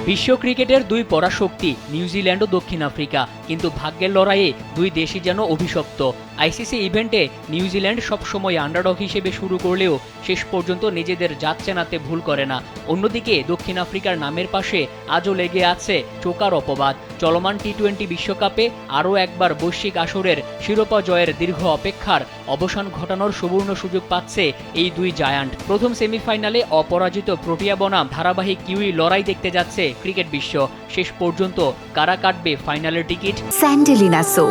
বিশ্ব ক্রিকেটের দুই পরাশক্তি নিউজিল্যান্ড ও দক্ষিণ আফ্রিকা, কিন্তু ভাগ্যের লড়াইয়ে দুই দেশই যেন অভিশপ্ত। আইসিসি ইভেন্টে নিউজিল্যান্ড সবসময় আন্ডারডগ হিসেবে শুরু করলেও শেষ পর্যন্ত নিজেদের জাত চেনাতে ভুল করে না। অন্যদিকে দক্ষিণ আফ্রিকার নামের পাশে আজও লেগে আছে চোকার অপবাদ। চলমান টি-20 বিশ্বকাপে আরও একবার বৈশ্বিক আসরের শিরোপা জয়ের দীর্ঘ অপেক্ষার অবসান ঘটানোর সুবর্ণ সুযোগ পাচ্ছে এই দুই জায়ান্ট। প্রথম সেমিফাইনালে অপরাজিত প্রোটিয়া বনাম ধারাবাহিক কিউই লড়াই দেখতে যাচ্ছে ক্রিকেট বিশ্ব। শেষ পর্যন্ত কারা কাটবে ফাইনালের টিকিট? স্যান্ডেলিনা সো,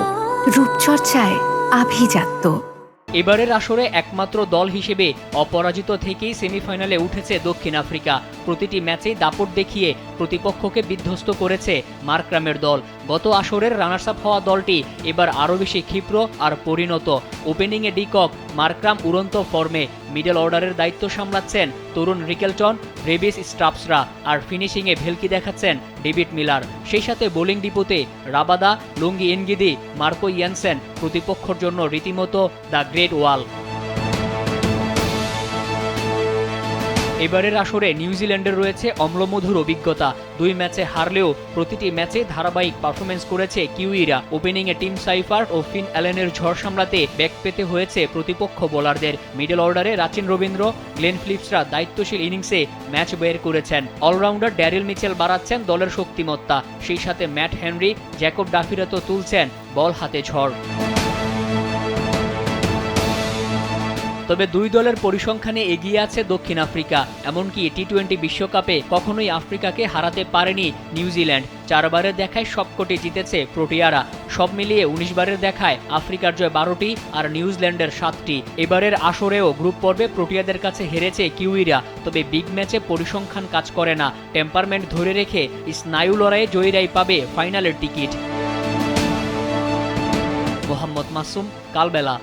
রূপচর্চায় আভিজাত্য। এবারের আসরে একমাত্র দল হিসেবে অপরাজিত থেকেই সেমিফাইনালে উঠেছে দক্ষিণ আফ্রিকা। প্রতিটি ম্যাচেই দাপট দেখিয়ে প্রতিপক্ষকে বিধ্বস্ত করেছে মার্করামের দল। গত আসরের রানার্স আপ হওয়া দলটি এবার আরও বেশি ক্ষিপ্র আর পরিণত। ওপেনিংয়ে ডিকক, মার্করাম উড়ন্ত ফর্মে, মিডল অর্ডারের দায়িত্ব সামলাচ্ছেন তরুণ রিকেলটন, রেভিস স্ট্রাপসরা, আর ফিনিশিংয়ে ভেলকি দেখাচ্ছেন ডেভিড মিলার। সেই সাথে বোলিং ডিপোতে Rabada, Lungi Ngidi, Marco Jansen প্রতিপক্ষের জন্য রীতিমতো দ্য গ্রেট ওয়াল। এবারের আসরে নিউজিল্যান্ডের রয়েছে অম্লমধুর অভিজ্ঞতা। দুই ম্যাচে হারলেও প্রতিটি ম্যাচে ধারাবাহিক পারফরমেন্স করেছে কিউইরা। ওপেনিংয়ে টিম সাইফার্ট ও ফিন অ্যালেনের ঝড় সামলাতে ব্যাক পেতে হয়েছে প্রতিপক্ষ বোলারদের। মিডল অর্ডারে রাচিন রবীন্দ্র, গ্লেন ফিলিপসরা দায়িত্বশীল ইনিংসে ম্যাচ বের করেছেন। অলরাউন্ডার ড্যারিল মিচেল বাড়াচ্ছেন দলের শক্তিমত্তা। সেই সাথে ম্যাট হেনরি, জ্যাকব ডাফিরা তো তুলছেন বল হাতে ঝড়। তবে দুই দলের পরিসংখ্যানে এগিয়ে আছে দক্ষিণ আফ্রিকা। এমনকি টি-20 বিশ্বকাপে কখনোই আফ্রিকাকে হারাতে পারেনি নিউজিল্যান্ড। 4 বারের দেখায় সবকটি জিতেছে প্রোটিয়ারা। সব মিলিয়ে 19 বারের দেখায় আফ্রিকার জয় 12টি আর নিউজিল্যান্ডের 7টি। এবারের আসরেও গ্রুপ পর্বে প্রোটিয়াদের কাছে হেরেছে কিউইরা। তবে বিগ ম্যাচে পরিসংখ্যান কাজ করে না। টেম্পারমেন্ট ধরে রেখে স্নায়ু লড়াইয়ে জয়ীরাই পাবে ফাইনালের টিকিট। মোহাম্মদ মাসুম, কালবেলা।